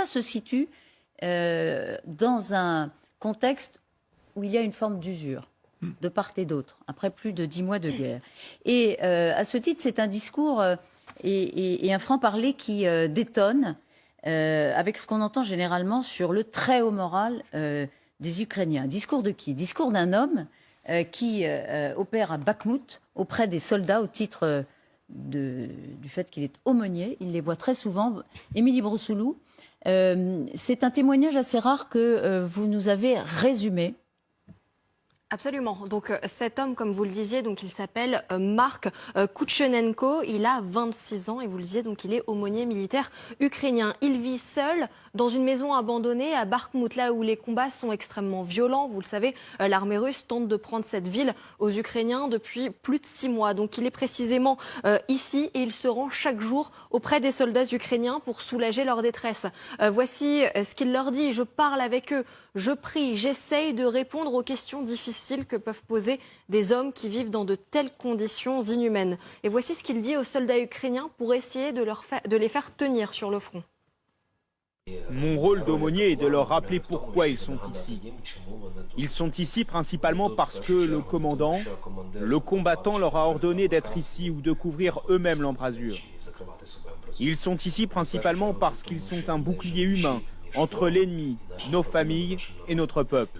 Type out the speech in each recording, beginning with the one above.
ça se situe dans un contexte où il y a une forme d'usure de part et d'autre, après plus de 10 mois de guerre. Et à ce titre, c'est un discours et un franc-parler qui détonne avec ce qu'on entend généralement sur le très haut moral des Ukrainiens. Discours de qui? Discours d'un homme qui opère à Bakhmout auprès des soldats au titre du fait qu'il est aumônier. Il les voit très souvent. Émilie Brossoulou, c'est un témoignage assez rare que vous nous avez résumé. Absolument. Donc cet homme, comme vous le disiez, donc il s'appelle Mark Koutchenenko. Il a 26 ans et vous le disiez, donc il est aumônier militaire ukrainien. Il vit seul dans une maison abandonnée à Bakhmout, là où les combats sont extrêmement violents. Vous le savez, l'armée russe tente de prendre cette ville aux Ukrainiens depuis plus de 6 mois. Donc il est précisément ici et il se rend chaque jour auprès des soldats ukrainiens pour soulager leur détresse. Voici ce qu'il leur dit. Je parle avec eux, je prie, j'essaye de répondre aux questions difficiles que peuvent poser des hommes qui vivent dans de telles conditions inhumaines. Et voici ce qu'il dit aux soldats ukrainiens pour essayer de les faire tenir sur le front. Mon rôle d'aumônier est de leur rappeler pourquoi ils sont ici. Ils sont ici principalement parce que le commandant, le combattant leur a ordonné d'être ici ou de couvrir eux-mêmes l'embrasure. Ils sont ici principalement parce qu'ils sont un bouclier humain entre l'ennemi, nos familles et notre peuple.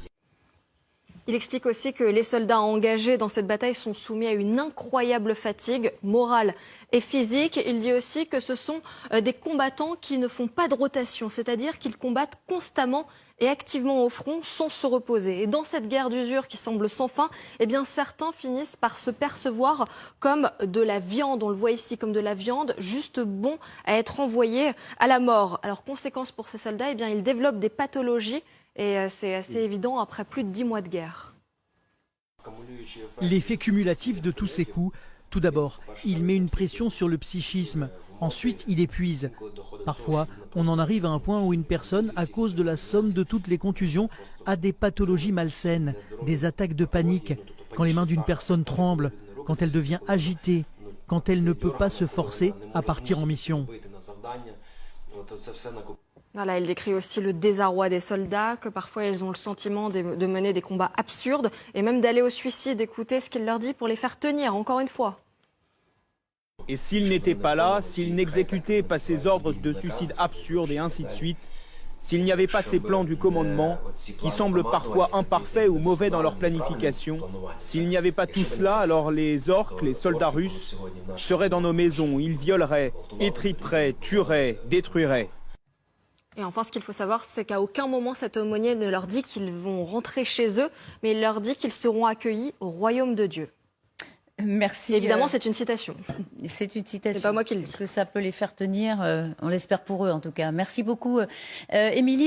Il explique aussi que les soldats engagés dans cette bataille sont soumis à une incroyable fatigue morale et physique. Il dit aussi que ce sont des combattants qui ne font pas de rotation, c'est-à-dire qu'ils combattent constamment et activement au front sans se reposer. Et dans cette guerre d'usure qui semble sans fin, eh bien certains finissent par se percevoir comme de la viande. On le voit ici comme de la viande, juste bon à être envoyé à la mort. Alors conséquence pour ces soldats, eh bien ils développent des pathologies. Et c'est assez évident après plus de 10 mois de guerre. L'effet cumulatif de tous ces coups, tout d'abord, il met une pression sur le psychisme. Ensuite, il épuise. Parfois, on en arrive à un point où une personne, à cause de la somme de toutes les contusions, a des pathologies malsaines, des attaques de panique, quand les mains d'une personne tremblent, quand elle devient agitée, quand elle ne peut pas se forcer à partir en mission. Voilà, il décrit aussi le désarroi des soldats, que parfois ils ont le sentiment de mener des combats absurdes et même d'aller au suicide. Écoutez ce qu'il leur dit pour les faire tenir, encore une fois. Et s'ils n'étaient pas là, s'ils n'exécutaient pas ces ordres de suicide absurdes et ainsi de suite, s'il n'y avait pas ces plans du commandement, qui semblent parfois imparfaits ou mauvais dans leur planification, s'il n'y avait pas tout cela, alors les orques, les soldats russes, seraient dans nos maisons, ils violeraient, étriperaient, tueraient, détruiraient. Et enfin, ce qu'il faut savoir, c'est qu'à aucun moment cet aumônier ne leur dit qu'ils vont rentrer chez eux, mais il leur dit qu'ils seront accueillis au royaume de Dieu. Merci. Évidemment, c'est une citation. C'est une citation. C'est pas moi qui le dis. Que ça peut les faire tenir, on l'espère pour eux en tout cas. Merci beaucoup, Émilie.